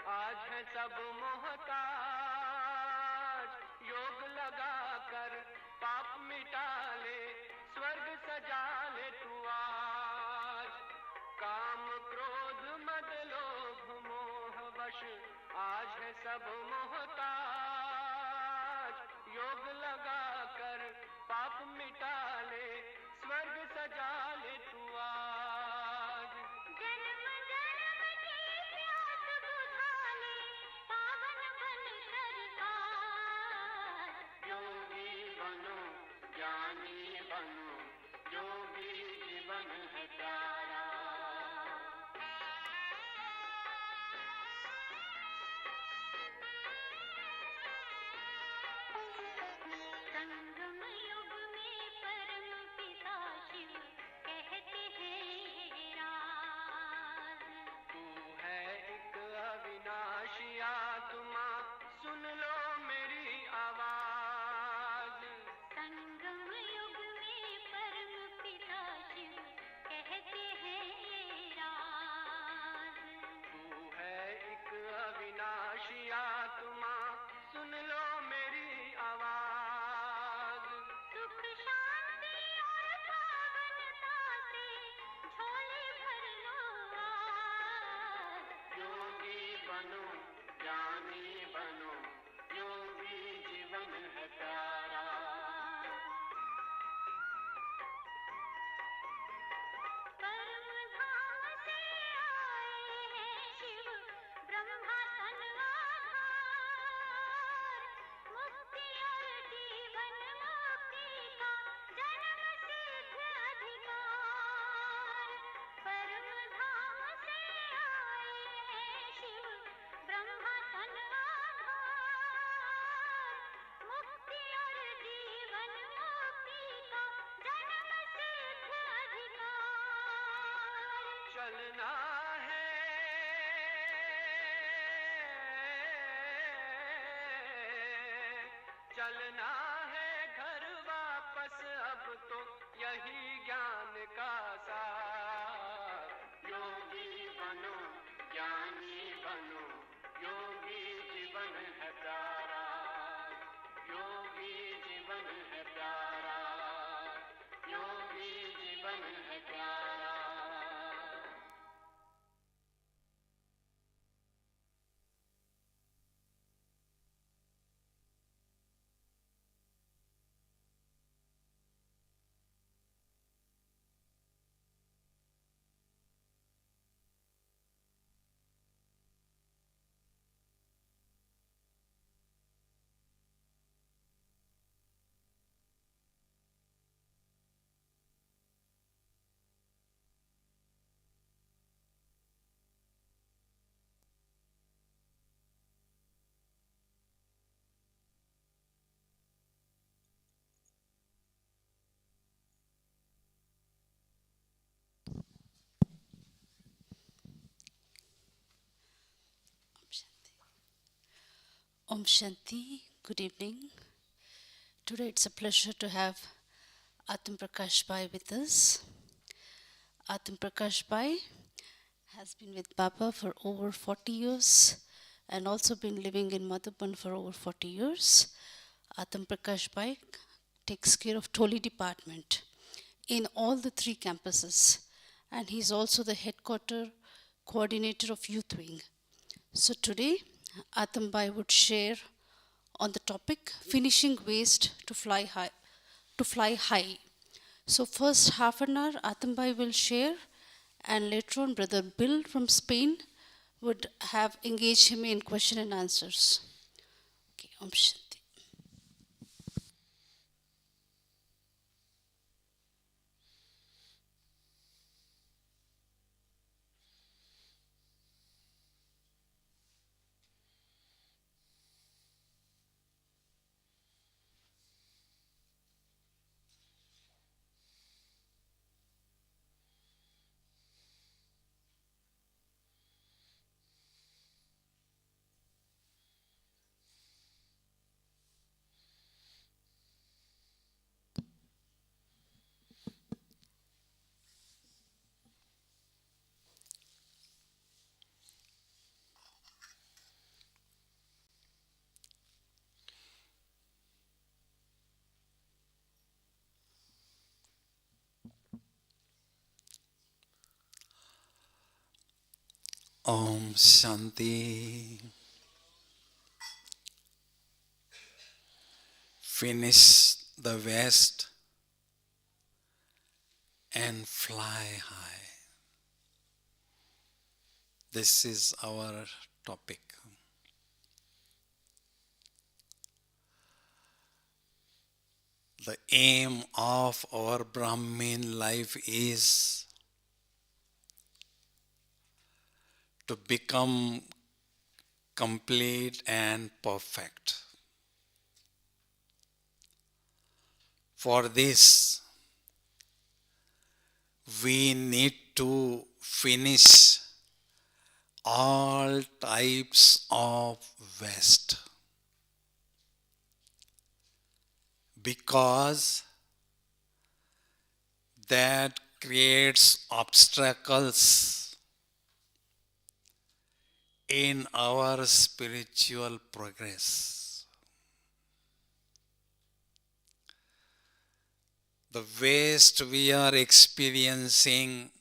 आज है सब मोहताज। योग लगा कर पाप मिटा ले, स्वर्ग सजा ले तू आज। काम क्रोध मद लोभ मोह वश आज है सब मोहताज। योग लगा कर पाप मिटा ले, स्वर्ग सजा ले तू आज। जन्म जन्म की प्यास बुझा ले, पावन बन सरकार। योगी बनो ज्ञानी बनो, योगी जीवन है प्यारा। संगम युग में परम पिता शिव कहते हैं राज। तू है एक अविनाशी आत्मा, सुन लो मेरी आवाज। संगम युग में परम पिता शिव कहते हैं राज। तू है एक अविनाशी आत्मा, सुन लो मेरी आवाज। सुख शांति और पावनता से झोले भर लो आज। योगी बनो ज्ञानी बनो, योगी जीवन है प्यारा। परम धाम से आए हैं शिव ब्रह्मा सन आधार। मुक्ति और जीवन मुक्ति का जन्म सिद्ध अधिकार। परम धाम से आए हैं शिव ब्रह्मा सन आधार। मुक्ति और जीवन मुक्ति का जन्म सिद्ध अधिकार। चलना है चलना है घर वापस, अब तो यही ज्ञान का सार। योगी बनो ज्ञानी बनो, योगी जीवन है प्यारा। योगी जीवन है प्यारा, योगी जीवन है प्यारा। Om Shanti, good evening. Today it's a pleasure to have Atam Prakash Bhai with us. Atam Prakash Bhai has been with Baba for over 40 years and also been living in Madhuban for over 40 years. Atam Prakash Bhai takes care of Toli department in all the 3 campuses, and he's also the headquarter coordinator of youth wing. So today Atam Bhai would share on the topic finishing waste to fly high. So first half an hour Atam Bhai will share, and later on Brother Bill from Spain would have engaged him in question and answers. Okay, Om Shanti. Om Shanti. Finish the West and fly high. This is our topic. The aim of our Brahmin life is to become complete and perfect. For this, we need to finish all types of waste, because that creates obstacles in our spiritual progress. The waste we are experiencing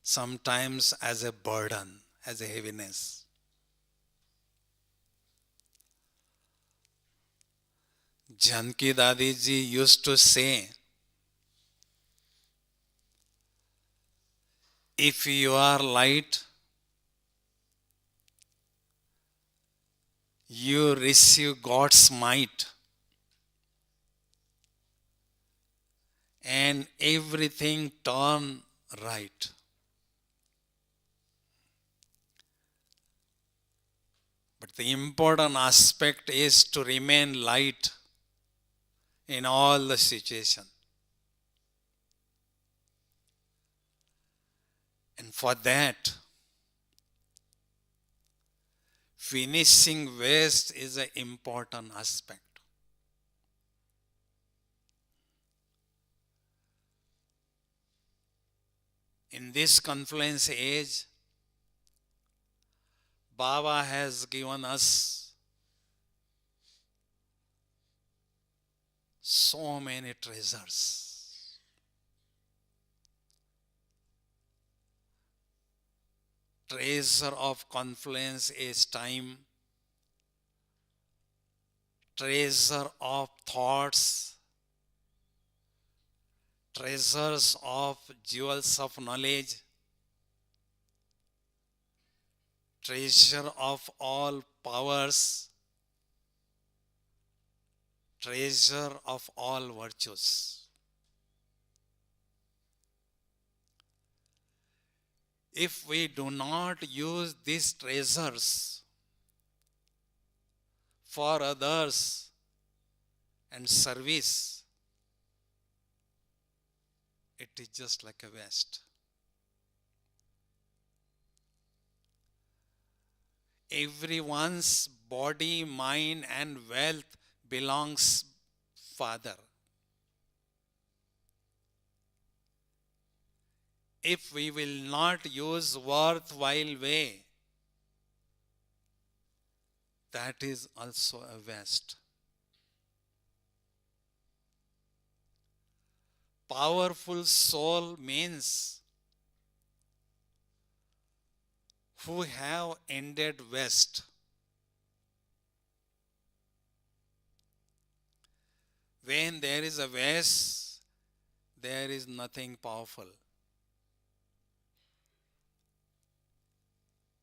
sometimes as a burden, as a heaviness. Janki Dadi ji used to say, if you are light, you receive God's might, and everything turn right. But the important aspect is to remain light in all the situations. And for that, finishing waste is an important aspect. In this confluence age, Baba has given us so many treasures. Treasure of confluence is time. Treasure of thoughts. Treasures of jewels of knowledge. Treasure of all powers. Treasure of all virtues. If we do not use these treasures for others and service, it is just like a waste. Everyone's body, mind, and wealth belongs Father. If we will not use worthwhile way, that is also a waste. Powerful soul means who have ended waste. When there is a waste, there is nothing powerful.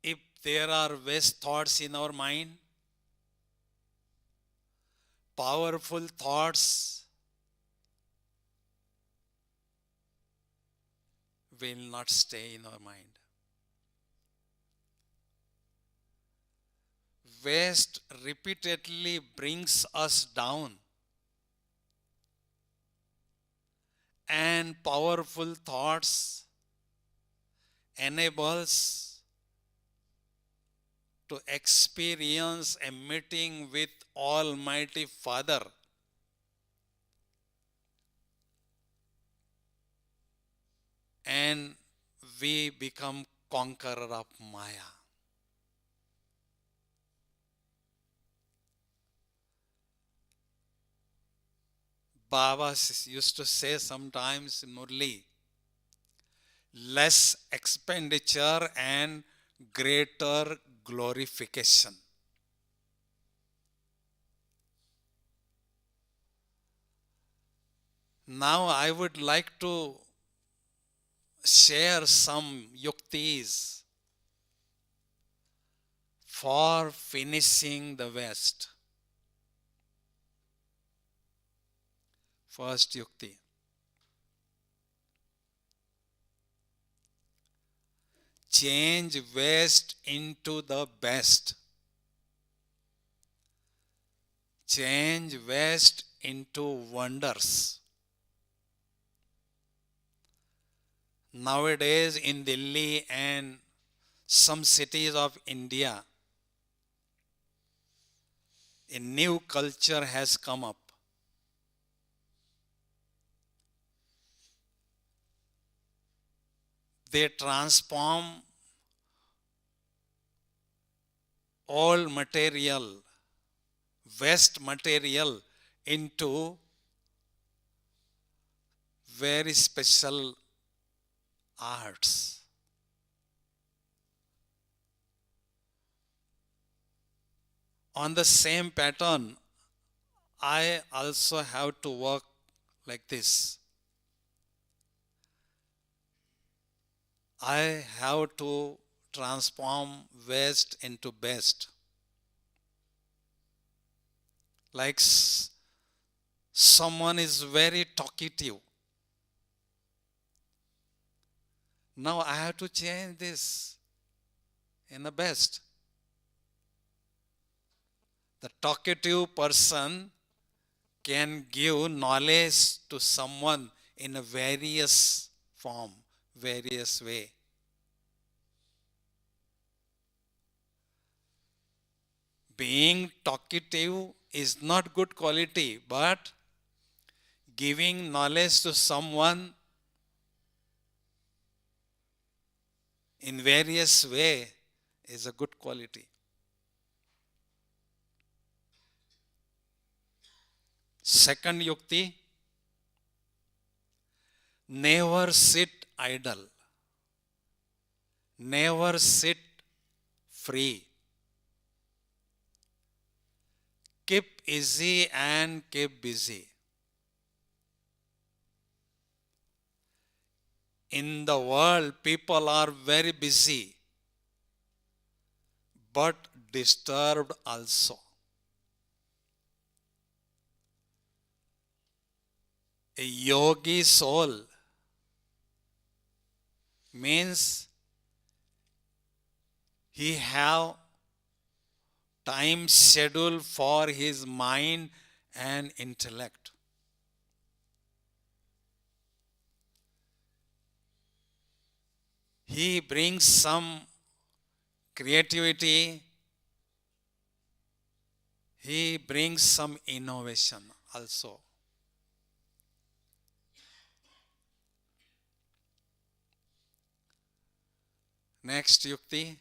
If there are waste thoughts in our mind, powerful thoughts will not stay in our mind. Waste repeatedly brings us down, and powerful thoughts enables to experience a meeting with Almighty Father. And we become conqueror of Maya. Baba used to say sometimes in Murli, less expenditure and greater glorification. Now I would like to share some yuktis for finishing the West. First yukti. Change waste into the best. Change waste into wonders. Nowadays in Delhi and some cities of India, a new culture has come up. They transform all material, waste material, into very special arts. On the same pattern, I also have to work like this. I have to transform waste into best. Like someone is very talkative. Now I have to change this in the best. The talkative person can give knowledge to someone in a various form, various way. Being talkative is not good quality, but giving knowledge to someone in various way is a good quality. Second yukti, never sit idle. Never sit free. Keep easy and keep busy. In the world, people are very busy, but disturbed also. A yogi soul means he have time schedule for his mind and intellect. He brings some creativity. He brings some innovation also. Next yukti.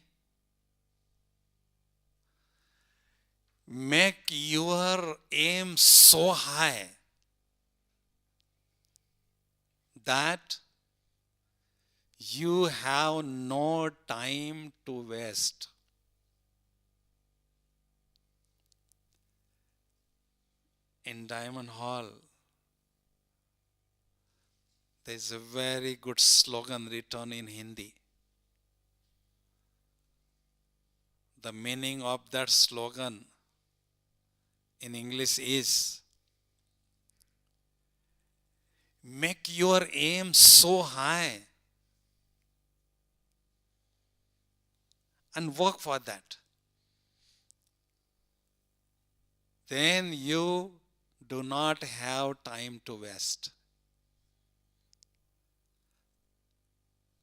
Make your aim so high that you have no time to waste. In Diamond Hall, there is a very good slogan written in Hindi. The meaning of that slogan in English is, make your aim so high and work for that. Then you do not have time to waste.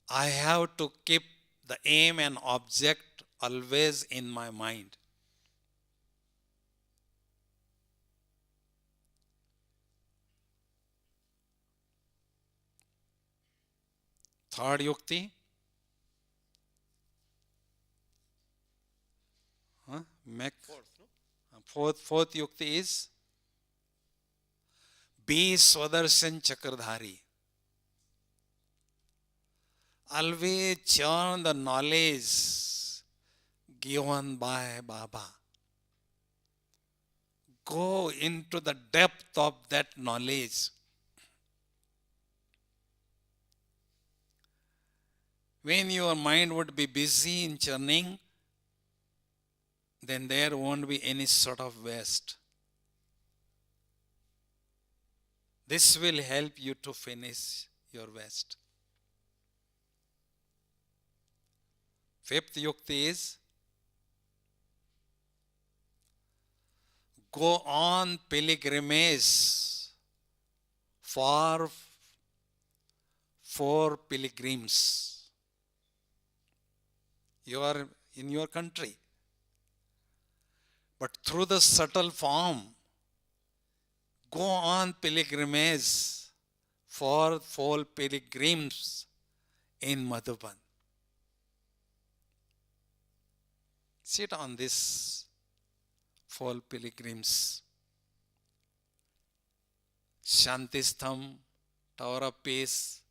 I have to keep the aim and object always in my mind. Third yukti. Fourth yukti is, be Swadarsan Chakradhari. Always churn the knowledge given by Baba. Go into the depth of that knowledge. When your mind would be busy in churning, then there won't be any sort of waste. This will help you to finish your waste. Fifth yukti is go on pilgrimage for 4 pilgrims. You are in your country, but through the subtle form, go on pilgrimage for 4 pilgrims in Madhuban. Sit on this 4 pilgrims. Shantistham, Tower of Peace,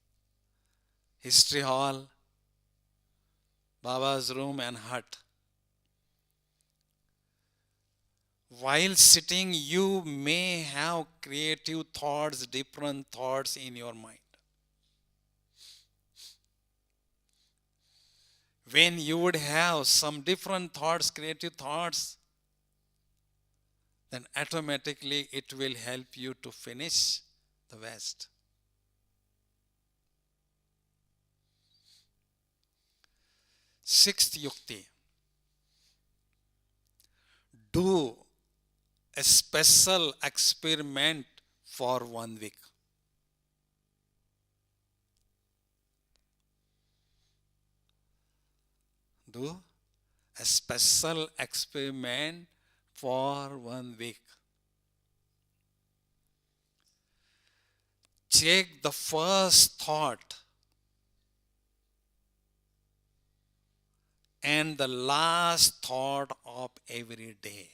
History Hall, Baba's room and hut. While sitting, you may have creative thoughts, different thoughts in your mind. When you would have some different thoughts, creative thoughts, then automatically it will help you to finish the waste. Sixth yukti. Do a special experiment for 1 week. Do a special experiment for 1 week. Check the first thought and the last thought of every day.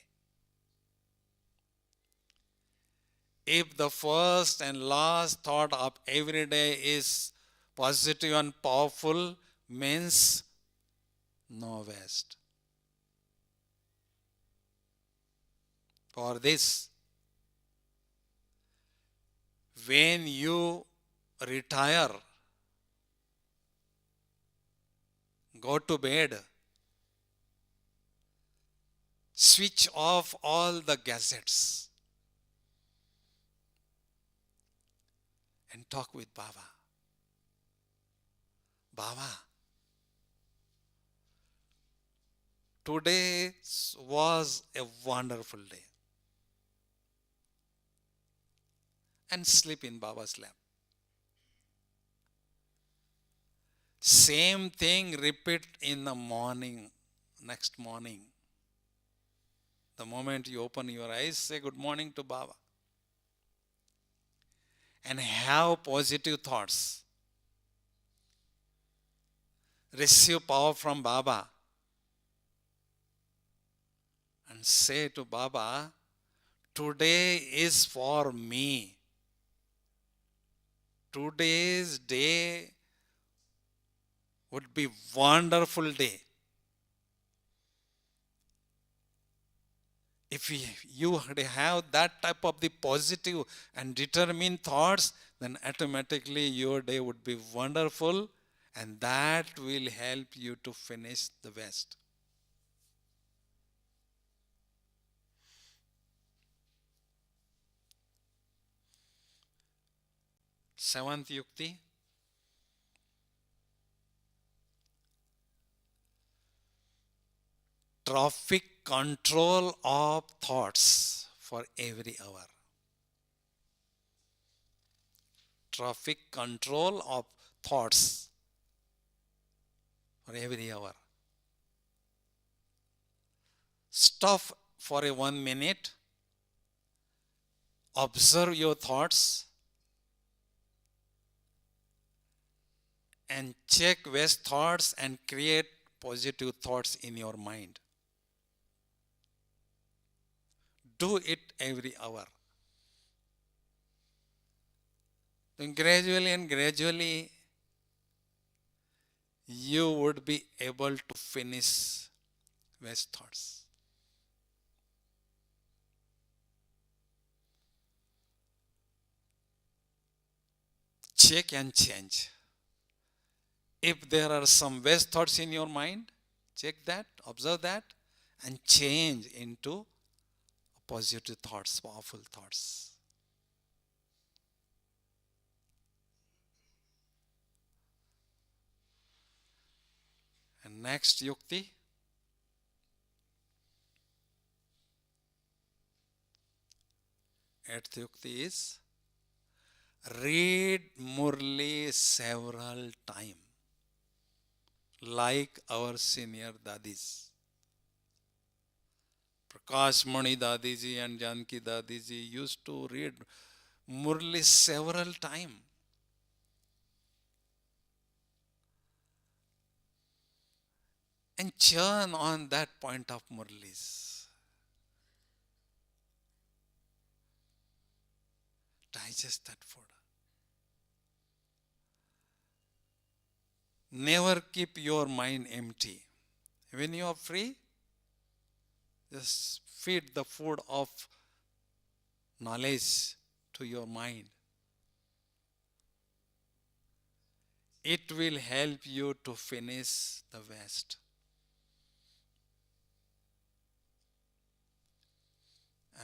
If the first and last thought of every day is positive and powerful, means no waste. For this, when you retire, go to bed, switch off all the gadgets and talk with Baba. Baba, today was a wonderful day. And sleep in Baba's lap. Same thing repeat in the morning, next morning. The moment you open your eyes, say good morning to Baba. And have positive thoughts. Receive power from Baba. And say to Baba, today is for me. Today's day would be wonderful day. If you have that type of the positive and determined thoughts, then automatically your day would be wonderful, and that will help you to finish the waste. Seventh yukti. Traffic control of thoughts for every hour. Traffic control of thoughts for every hour. Stop for a 1 minute. Observe your thoughts and check waste thoughts and create positive thoughts in your mind. Do it every hour. Then gradually, you would be able to finish West thoughts. Check and change. If there are some West thoughts in your mind, check that, observe that, and change into positive thoughts, powerful thoughts. And next yukti. Eighth yukti is read Murli several times, like our senior dadis. Prakash Mani Dadiji and Janki Dadiji used to read Murli several times. And churn on that point of Murlis. Digest that food. Never keep your mind empty. When you are free, just feed the food of knowledge to your mind. It will help you to finish the West.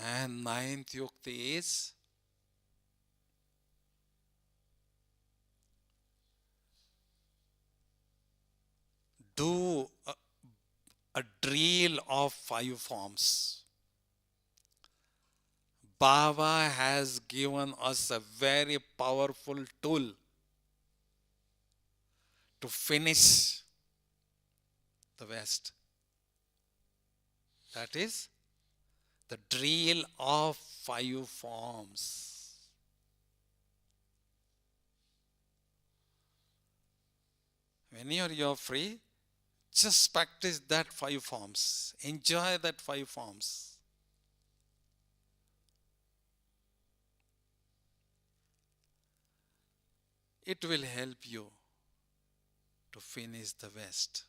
And ninth yukti is do a drill of 5 forms. Baba has given us a very powerful tool to finish the West. That is the drill of 5 forms. When you're free, just practice that 5 forms. Enjoy that 5 forms. It will help you to finish the West.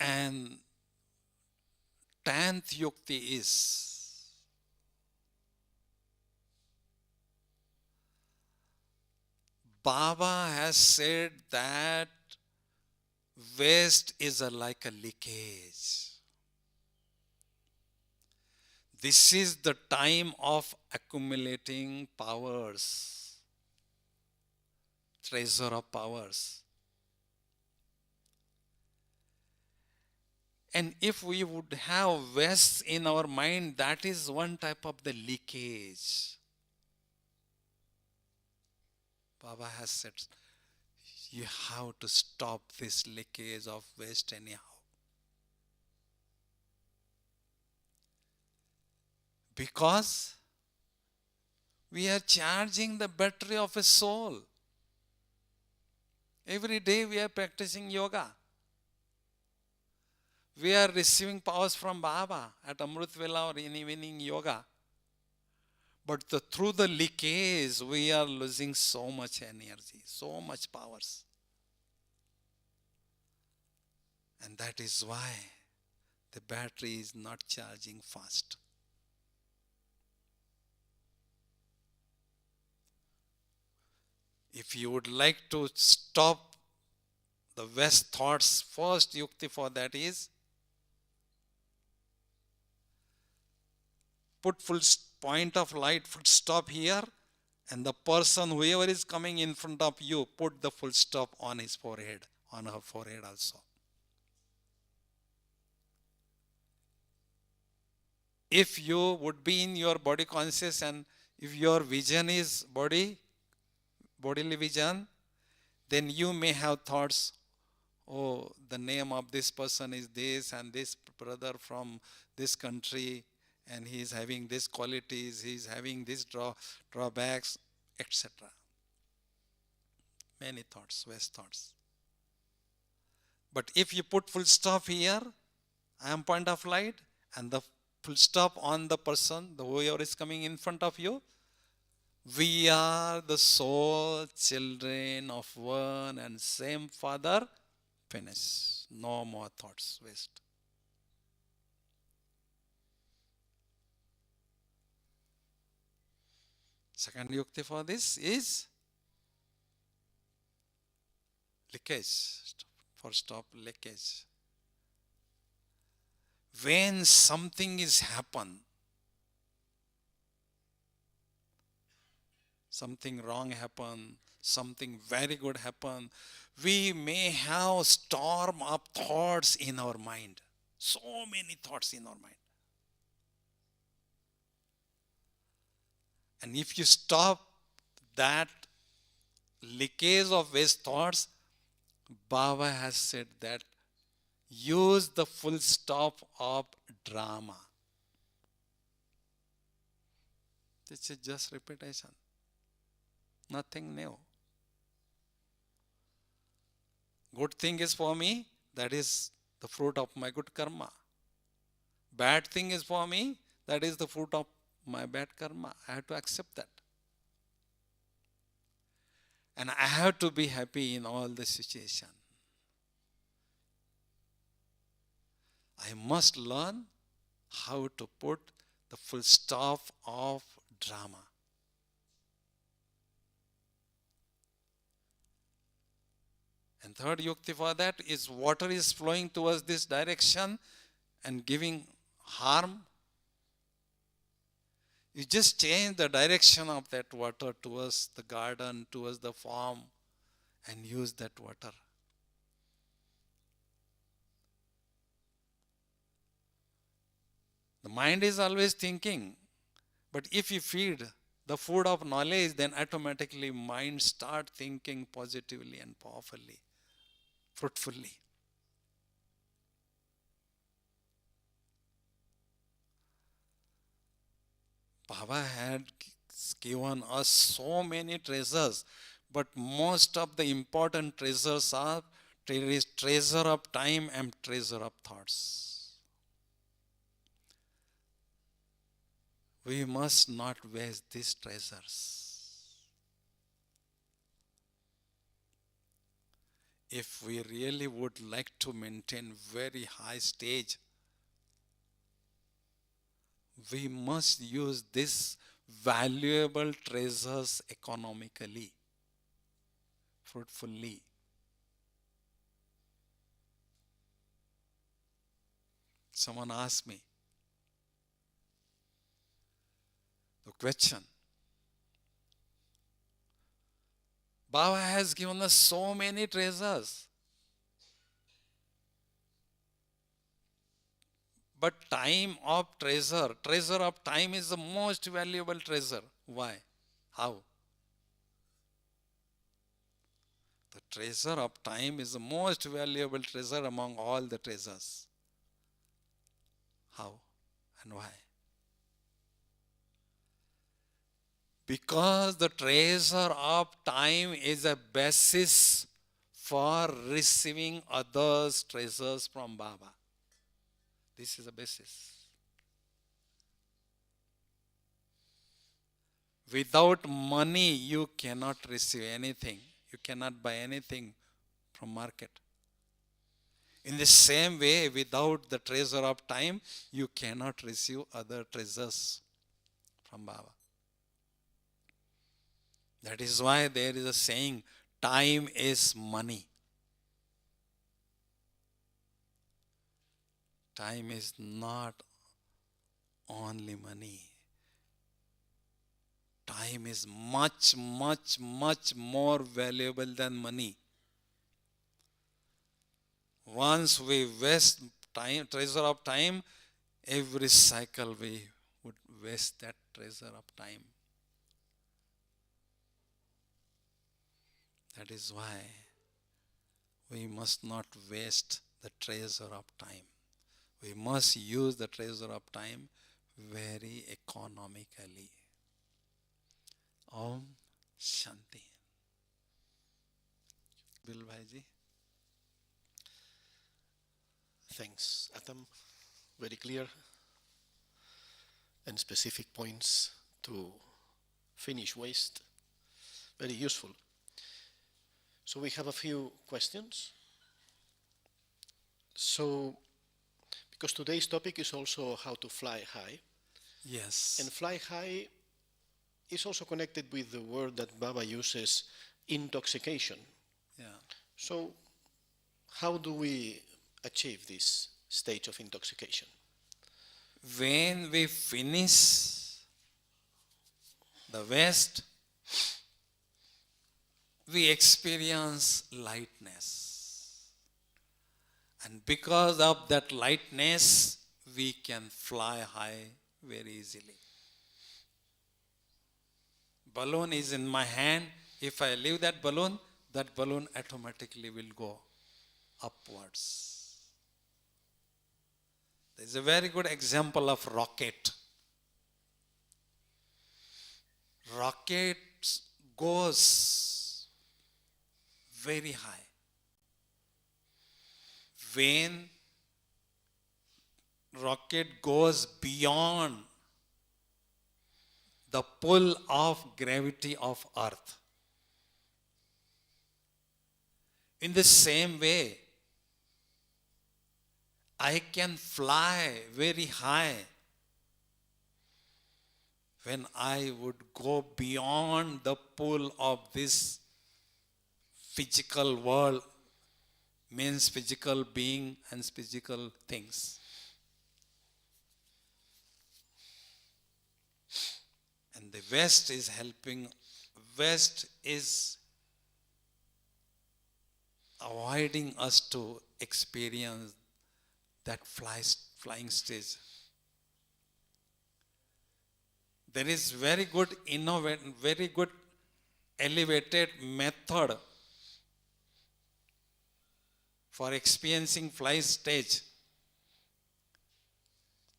And 10th yukti is Baba has said that West is like a leakage. This is the time of accumulating powers, treasure of powers. And if we would have West in our mind, that is one type of the leakage. Baba has said, you have to stop this leakage of West anyhow. Because we are charging the battery of a soul. Every day we are practicing yoga. We are receiving powers from Baba at Amrit Vela or in evening yoga. But through the leakage, we are losing so much energy, so much powers. And that is why the battery is not charging fast. If you would like to stop the West thoughts, first yukti for that is put full point of light, full stop here, and the person, whoever is coming in front of you, put the full stop on his forehead, on her forehead also. If you would be in your body conscious and if your vision is bodily vision, then you may have thoughts, oh, the name of this person is this and this brother from this country, and he is having these qualities, he is having these drawbacks, etc. Many thoughts, West thoughts. But if you put full stop here, I am point of light, and the full stop on the person, the whoever is coming in front of you, We are the soul children of one and same Father. Finish. No more thoughts waste. Second yukti for this is leakage. For stop leakage. When something is happen, something wrong happen, something very good happen, we may have storm up thoughts in our mind. So many thoughts in our mind. And if you stop that leakage of waste thoughts, Baba has said that use the full stop of drama. This is just repetition. Nothing new. Good thing is for me, that is the fruit of my good karma. Bad thing is for me, that is the fruit of my bad karma. I have to accept that. And I have to be happy in all the situation. I must learn how to put the full stop of drama. And third yukti for that is water is flowing towards this direction and giving harm. You just change the direction of that water towards the garden, towards the farm, and use that water. The mind is always thinking, but if you feed the food of knowledge, then automatically mind start thinking positively and powerfully, fruitfully. Baba had given us so many treasures, but most of the important treasures are treasure of time and treasure of thoughts. We must not waste these treasures. If we really would like to maintain very high stage, we must use these valuable treasures economically, fruitfully. Someone asked me the question, Baba has given us so many treasures, but time of treasure of time is the most valuable treasure. Why? How? The treasure of time is the most valuable treasure among all the treasures. How and why? Because the treasure of time is a basis for receiving others' treasures from Baba. This is a basis. Without money, you cannot receive anything. You cannot buy anything from market. In the same way, without the treasure of time, you cannot receive other treasures from Baba. That is why there is a saying, time is money. Time is not only money. Time is much, much, much more valuable than money. Once we waste time, treasure of time, every cycle we would waste that treasure of time. That is why we must not waste the treasure of time. We must use the treasure of time very economically. Om Shanti. Bill Bhaiji. Thanks, Atam. Very clear and specific points to finish waste. Very useful. So we have a few questions. So, because today's topic is also how to fly high, Yes. and fly high is also connected with the word that Baba uses, intoxication. Yeah. So, how do we achieve this stage of intoxication? When we finish the waste, we experience lightness. And because of that lightness, we can fly high very easily. Balloon is in my hand. If I leave that balloon automatically will go upwards. There is a very good example of rocket. Rocket goes very high. When rocket goes beyond the pull of gravity of earth. In the same way, I can fly very high when I would go beyond the pull of this physical world, means physical being and physical things. And the West is helping. West is avoiding us to experience that flying stage. There is very good very good elevated method for experiencing fly stage.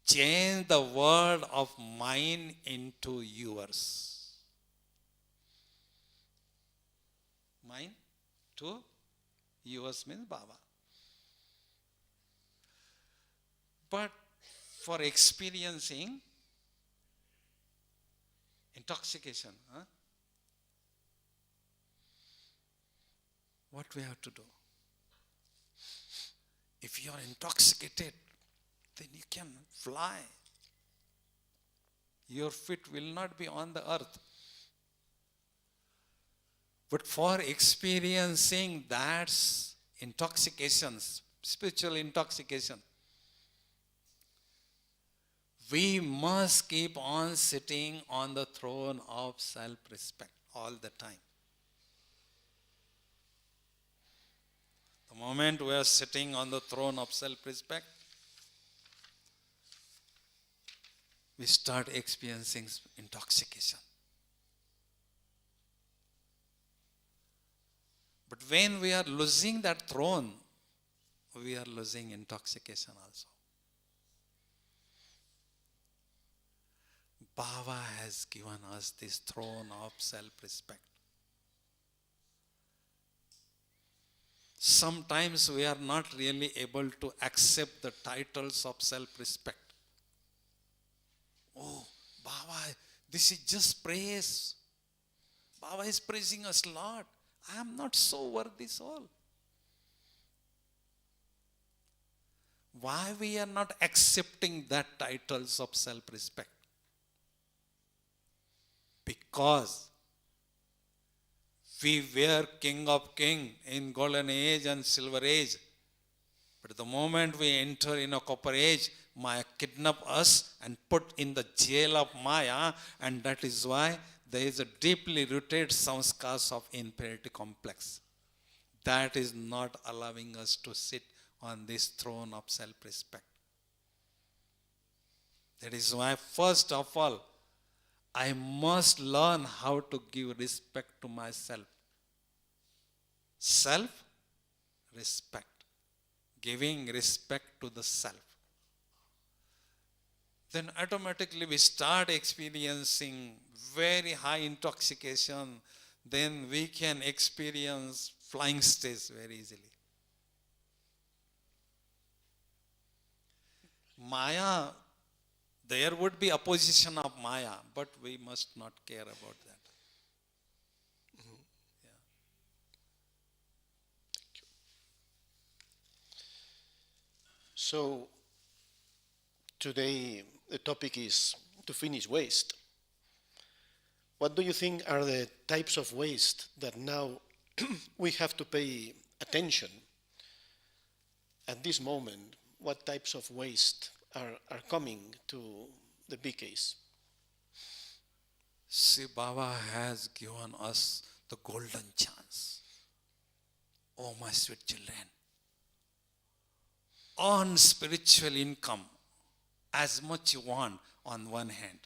Change the word of mine into yours. Mine to yours means Baba. But for experiencing intoxication, what we have to do? If you are intoxicated, then you can fly. Your feet will not be on the earth. But for experiencing that intoxication, spiritual intoxication, we must keep on sitting on the throne of self-respect all the time. The moment we are sitting on the throne of self-respect, we start experiencing intoxication. But when we are losing that throne, we are losing intoxication also. Baba has given us this throne of self-respect. Sometimes we are not really able to accept the titles of self-respect. Oh, Baba, this is just praise. Baba is praising us, Lord. I am not so worthy soul. Why we are not accepting that titles of self-respect? Because we were king of king in golden age and silver age. But the moment we enter in a copper age, Maya kidnap us and put in the jail of Maya, and that is why there is a deeply rooted samskars of inferiority complex. That is not allowing us to sit on this throne of self-respect. That is why, first of all, I must learn how to give respect to myself. Self-respect. Giving respect to the self. Then automatically we start experiencing very high intoxication. Then we can experience flying stage very easily. Maya, there would be opposition of Maya, but we must not care about that. So today the topic is to finish waste. What do you think are the types of waste that now we have to pay attention at this moment? What types of waste are coming to the big case? See, Baba has given us the golden chance. Oh, my sweet children, earn spiritual income as much you want on one hand.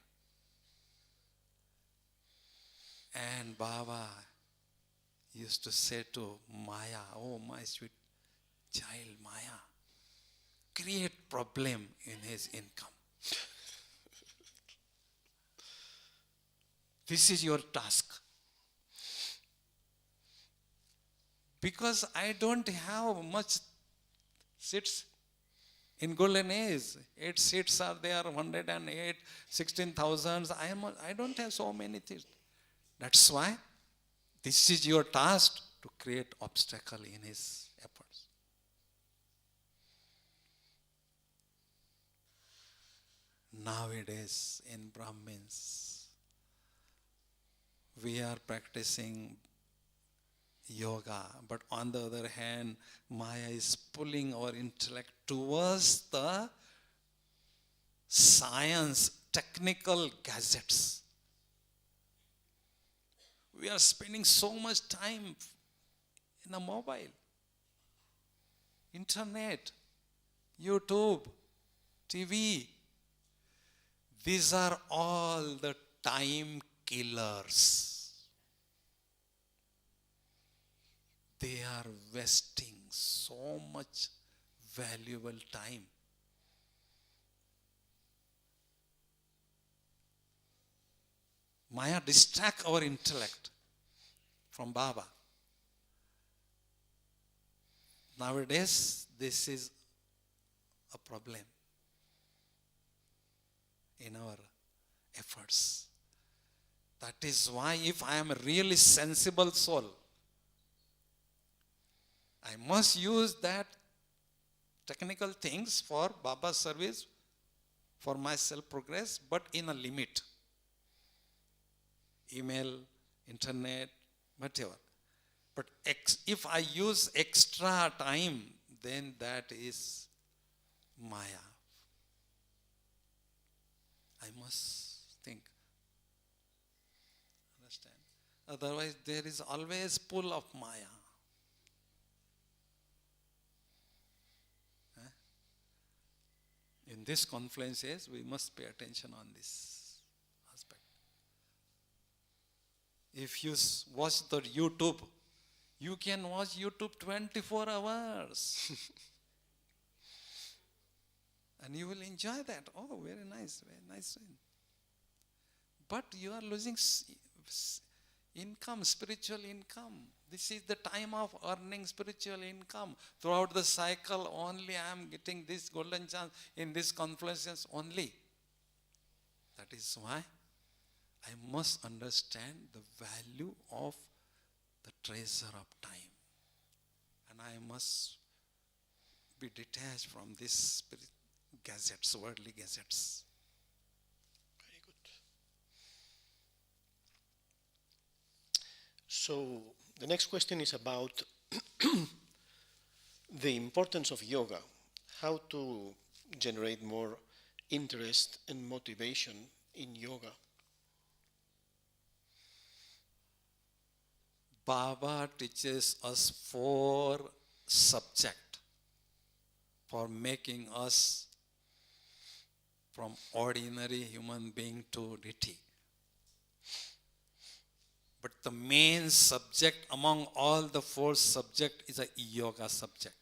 And Baba used to say to Maya, oh, my sweet child Maya, create problem in his income. This is your task. Because I don't have much seats in golden age. 8 seats are there, 108, 16,000. I don't have so many things. That's why this is your task to create obstacle in his efforts. Nowadays in Brahmins, we are practicing yoga, but on the other hand, Maya is pulling our intellect towards the science, technical gadgets. We are spending so much time in a mobile, internet, YouTube, TV. These are all the time killers. They are wasting so much valuable time. Maya distract our intellect from Baba. Nowadays, this is a problem in our efforts. That is why if I am a really sensible soul, I must use that technical things for Baba's service, for my self-progress, but in a limit. Email, internet, whatever. But if I use extra time, then that is Maya. I must think. Understand? Otherwise, there is always pull of Maya. In this confluences, we must pay attention on this aspect. If you watch the YouTube, you can watch YouTube 24 hours. And you will enjoy that. Oh, very nice, very nice. But you are losing income, spiritual income. This is the time of earning spiritual income. Throughout the cycle, only I am getting this golden chance in this confluences only. That is why I must understand the value of the treasure of time. And I must be detached from these spirit gadgets, worldly gadgets. Very good. So the next question is about the importance of yoga, how to generate more interest and motivation in yoga. Baba teaches us 4 subjects for making us from ordinary human being to deity. But the main subject among all the 4 subjects is a yoga subject.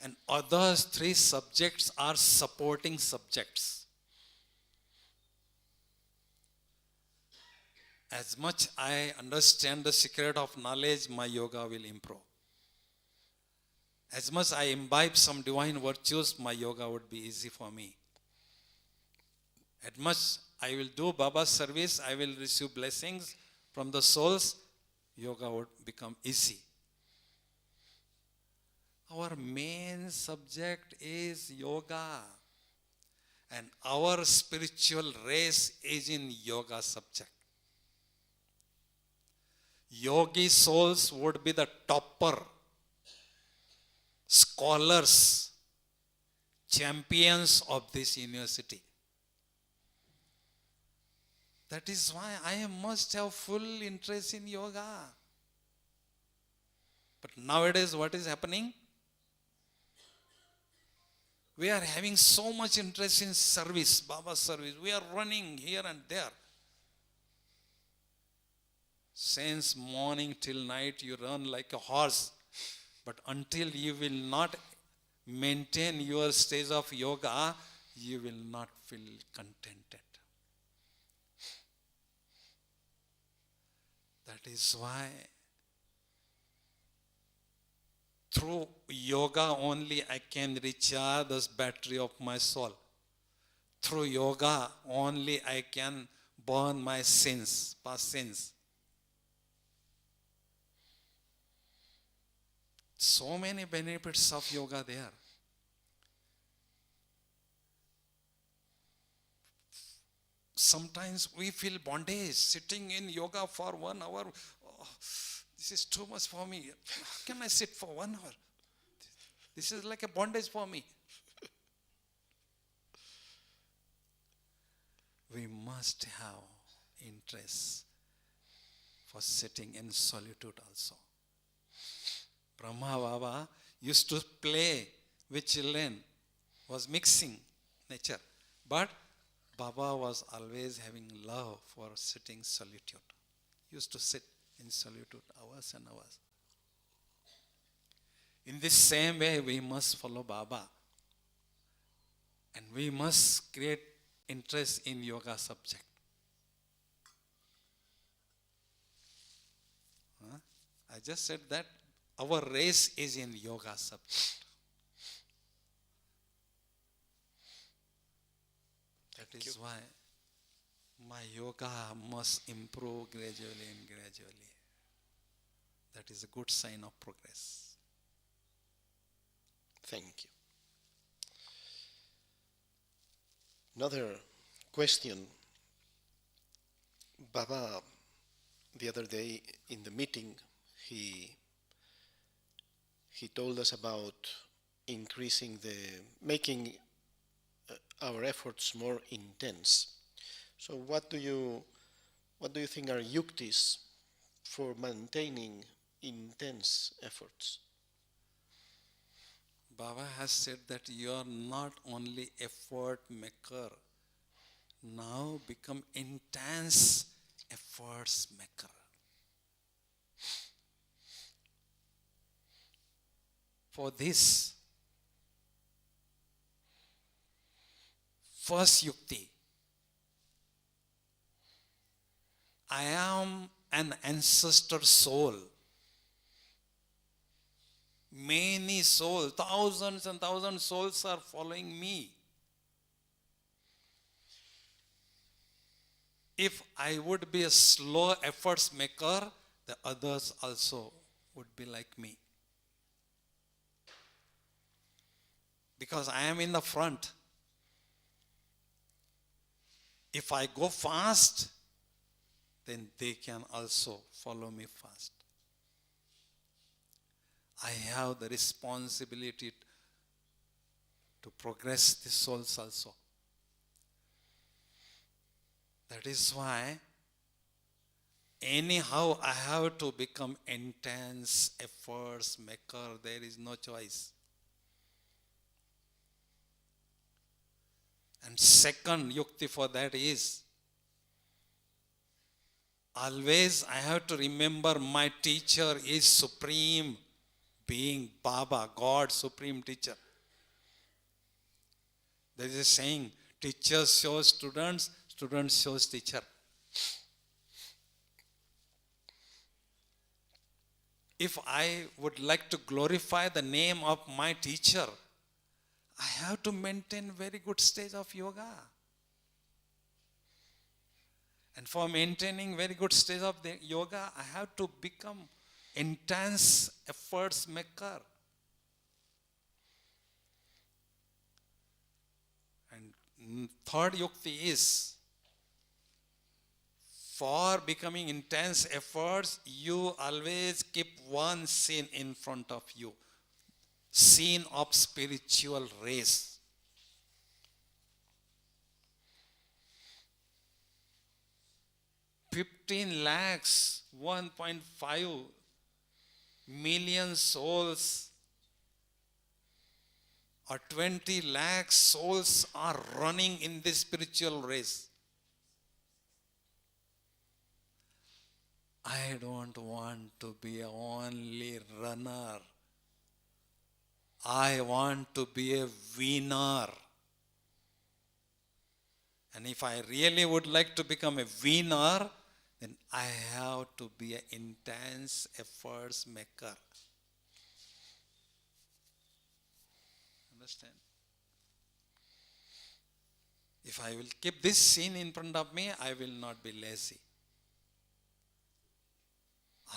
And others 3 subjects are supporting subjects. As much I understand the secret of knowledge, my yoga will improve. As much I imbibe some divine virtues, my yoga would be easy for me. As much I will do Baba's service, I will receive blessings from the souls, yoga would become easy. Our main subject is yoga. And our spiritual race is in yoga subject. Yogi souls would be the topper, scholars, champions of this university. That is why I must have full interest in yoga. But nowadays what is happening? We are having so much interest in service, Baba's service. We are running here and there. Since morning till night you run like a horse. But until you will not maintain your stage of yoga, you will not feel contented. That is why through yoga only I can recharge this battery of my soul. Through yoga only I can burn my sins, past sins. So many benefits of yoga there. Sometimes we feel bondage sitting in yoga for 1 hour. Oh, this is too much for me. How can I sit for 1 hour? This is like a bondage for me. We must have interest for sitting in solitude also. Brahma Baba used to play with children, was mixing nature. But Baba was always having love for sitting solitude. Used to sit in solitude hours and hours. In this same way, we must follow Baba. And we must create interest in yoga subject. I just said that our race is in yoga subject. That is why my yoga must improve gradually and gradually. That is a good sign of progress. Thank you. Another question. Baba, the other day in the meeting, he told us about making our efforts more intense. So what do you think are yuktis for maintaining intense efforts? Baba has said that you are not only effort maker, now become intense efforts maker. For this, first yukti, I am an ancestor soul. Many souls, thousands and thousands souls are following me. If I would be a slow efforts maker, the others also would be like me. Because I am in the front. If I go fast, then they can also follow me fast. I have the responsibility to progress the souls also. That is why anyhow I have to become intense efforts maker. There is no choice. And second yukti for that is, always I have to remember my teacher is supreme being, Baba, God, supreme teacher. There is a saying, teacher shows students, students shows teacher. If I would like to glorify the name of my teacher, I have to maintain very good stage of yoga. And for maintaining very good stage of the yoga, I have to become intense efforts maker. third yukti is, for becoming intense efforts, you always keep one scene in front of you. Scene of spiritual race. $15 lakhs, 1.5 million souls or 20 lakh souls are running in this spiritual race. I don't want to be a only runner. I want to be a winner. And if I really would like to become a winner, then I have to be an intense efforts maker. Understand? If I will keep this scene in front of me, I will not be lazy.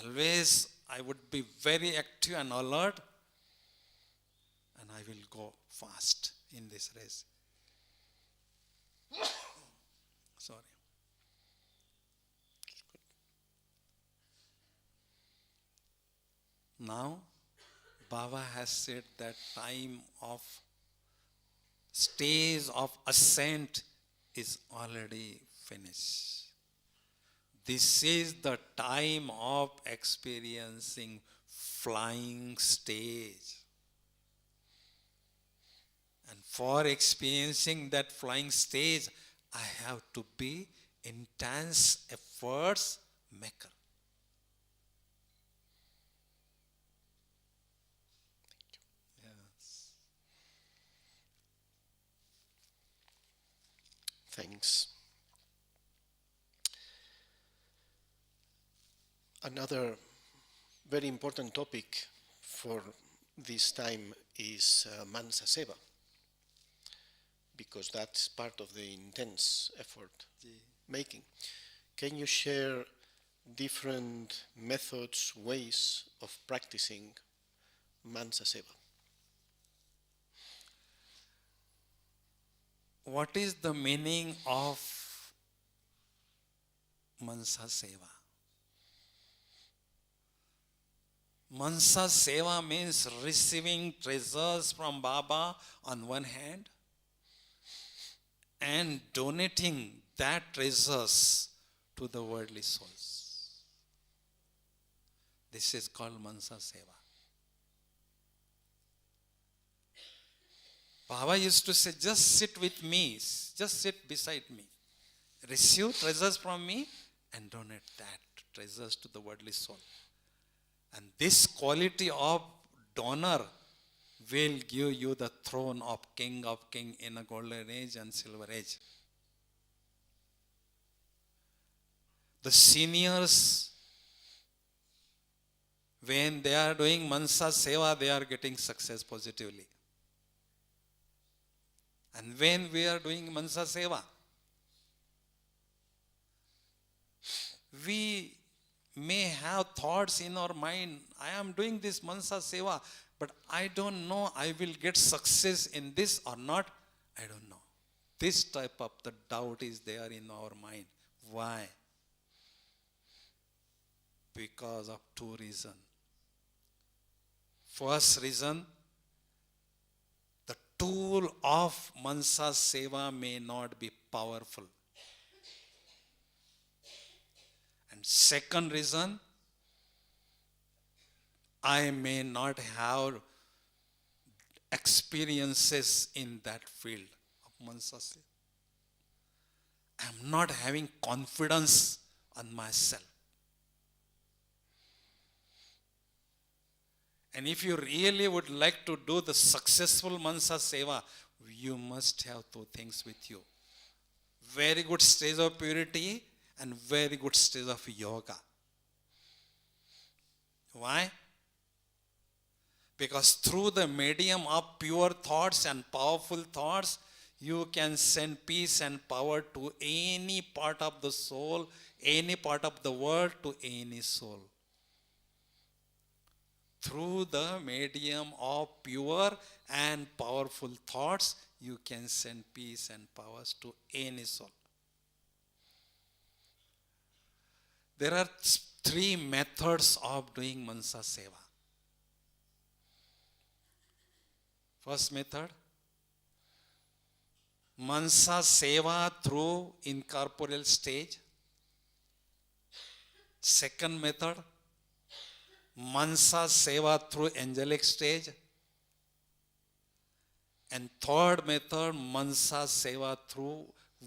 Always I would be very active and alert, and I will go fast in this race. Sorry. Now, Baba has said that time of stage of ascent is already finished. This is the time of experiencing flying stage. And for experiencing that flying stage, I have to be intense efforts maker. Yes. Thanks. Another very important topic for this time is Mansa Seva, because that's part of the intense effort making. Can you share different methods, ways of practicing Mansa Seva? What is the meaning of Mansa Seva? Mansa Seva means receiving treasures from Baba on one hand and donating that treasures to the worldly souls. This is called Mansa Seva. Baba used to say, just sit with me, just sit beside me. Receive treasures from me and donate that treasures to the worldly soul. And this quality of donor will give you the throne of King in a golden age and silver age. The seniors, when they are doing Mansa Seva, they are getting success positively. And when we are doing Mansa Seva, we may have thoughts in our mind, I am doing this Mansa Seva, but I don't know I will get success in this or not. I don't know. This type of the doubt is there in our mind. Why? Because of two reasons. First reason, the tool of Mansa Seva may not be powerful. And second reason, I may not have experiences in that field of Mansa Seva. I am not having confidence on myself. And if you really would like to do the successful Mansa Seva, you must have two things with you. Very good stage of purity and very good stage of yoga. Why? Because through the medium of pure thoughts and powerful thoughts, you can send peace and power to any part of the soul, any part of the world, to any soul. Through the medium of pure and powerful thoughts, you can send peace and powers to any soul. There are three methods of doing Mansa Seva. First method, Mansa Seva through incorporeal stage. Second method, Mansa Seva through angelic stage. And third method, Mansa Seva through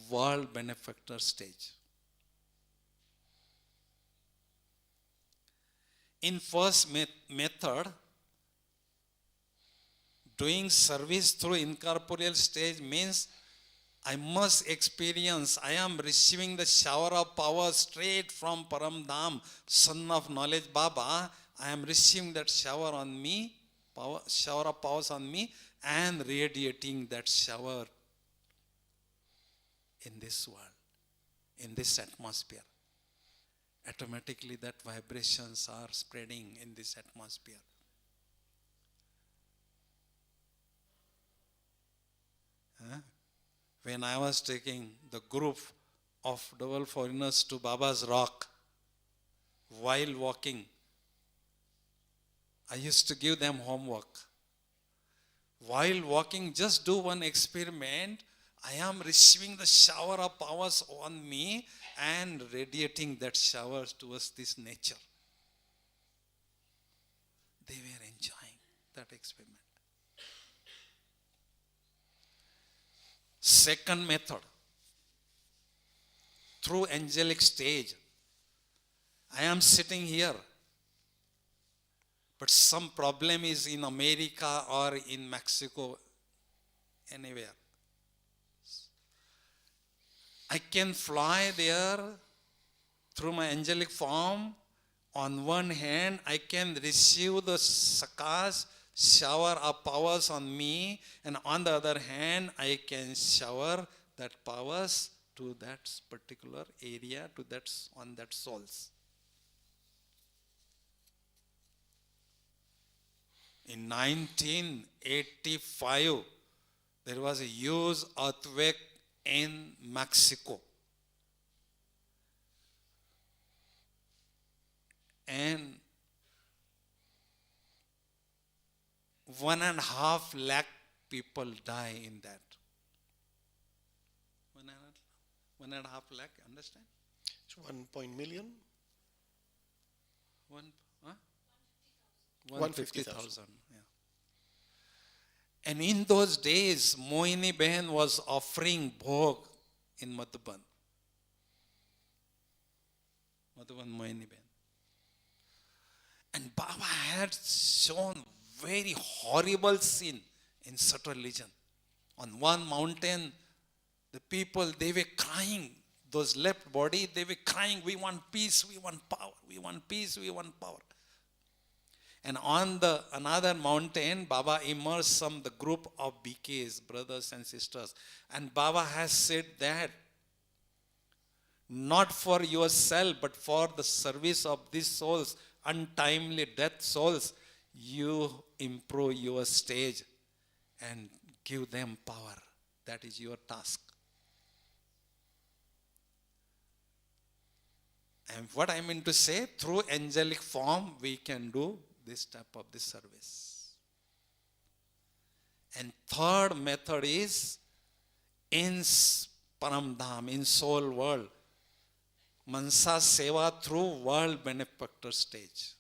world benefactor stage. In first method, doing service through incorporeal stage means I must experience, I am receiving the shower of power straight from Param Dham, Son of Knowledge Baba. I am receiving that shower on me, shower of powers on me, and radiating that shower in this world, in this atmosphere. Automatically that vibrations are spreading in this atmosphere. When I was taking the group of double foreigners to Baba's rock, while walking, I used to give them homework. While walking, just do one experiment. I am receiving the shower of powers on me and radiating that shower towards this nature. They were enjoying that experiment. Second method, through angelic stage. I am sitting here, but some problem is in America or in Mexico, anywhere. I can fly there through my angelic form. On one hand, I can receive the sakas, shower of powers on me, and on the other hand, I can shower that powers to that particular area, to that on that souls. In 1985, there was a huge earthquake in Mexico. And 1.5 lakh people die in that. 1.5 lakh, understand? It's 1 million? 150,000. Yeah. And in those days, Mohini Behan was offering bhog in Madhuban. Madhuban Mohini Behan. And Baba had shown very horrible scene in such religion. On one mountain, the people, they were crying. Those left body, they were crying, we want peace, we want power, we want peace, we want power. And on the another mountain, Baba immersed the group of BKs, brothers and sisters. And Baba has said that, not for yourself, but for the service of these souls, untimely death souls, you improve your stage and give them power. That is your task. And what I mean to say, through angelic form, we can do this type of this service. And third method is in Paramdham, in soul world, Mansa Seva through world benefactor stage.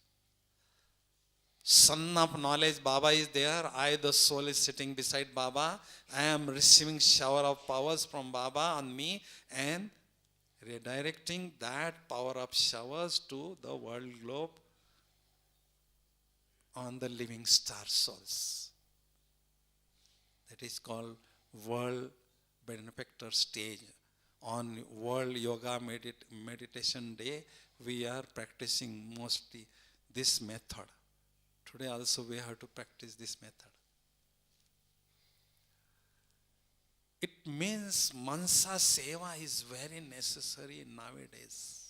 Son of Knowledge Baba is there. I, the soul, is sitting beside Baba. I am receiving shower of powers from Baba on me and redirecting that power of showers to the world globe on the living star souls. That is called world benefactor stage. On World Yoga Meditation Day, we are practicing mostly this method. Today also we have to practice this method. It means Mansa Seva is very necessary nowadays.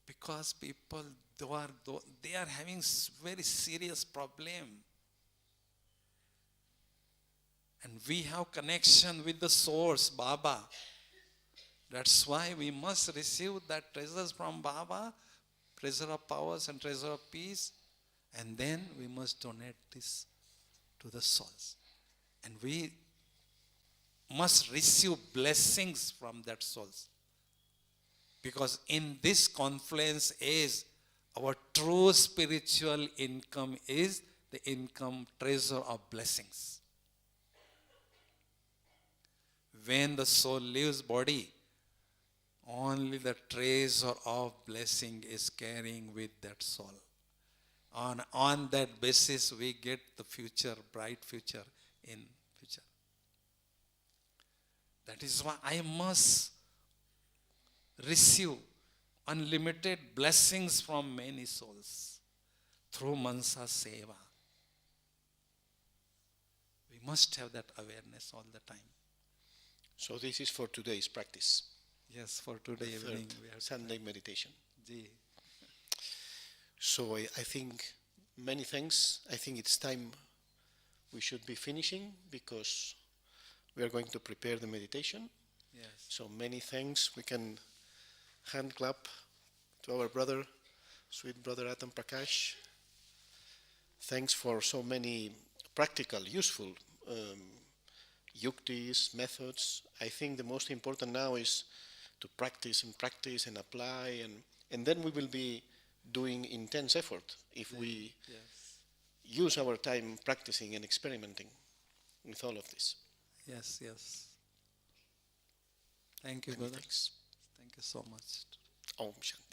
Because people, they are having very serious problem. And we have connection with the source, Baba. That's why we must receive that treasures from Baba, treasure of powers and treasure of peace. And then we must donate this to the souls. And we must receive blessings from that souls. Because in this confluence age, our true spiritual income is the income treasure of blessings. When the soul leaves body, only the treasure of blessing is carrying with that soul. On that basis, we get the future, bright future in future. That is why I must receive unlimited blessings from many souls through Mansa Seva. We must have that awareness all the time. So this is for today's practice. Yes, for today evening we have Sunday meditation. Ji. So I think many thanks. I think it's time we should be finishing because we are going to prepare the meditation. Yes. So many thanks. We can hand clap to our brother, sweet brother Atam Prakash. Thanks for so many practical, useful yuktis, methods. I think the most important now is to practice and apply, and then we will be doing intense effort if we use our time practicing and experimenting with all of this. Yes, yes. Thank you, Many brother. thanks. Thank you so much. Om Shanti.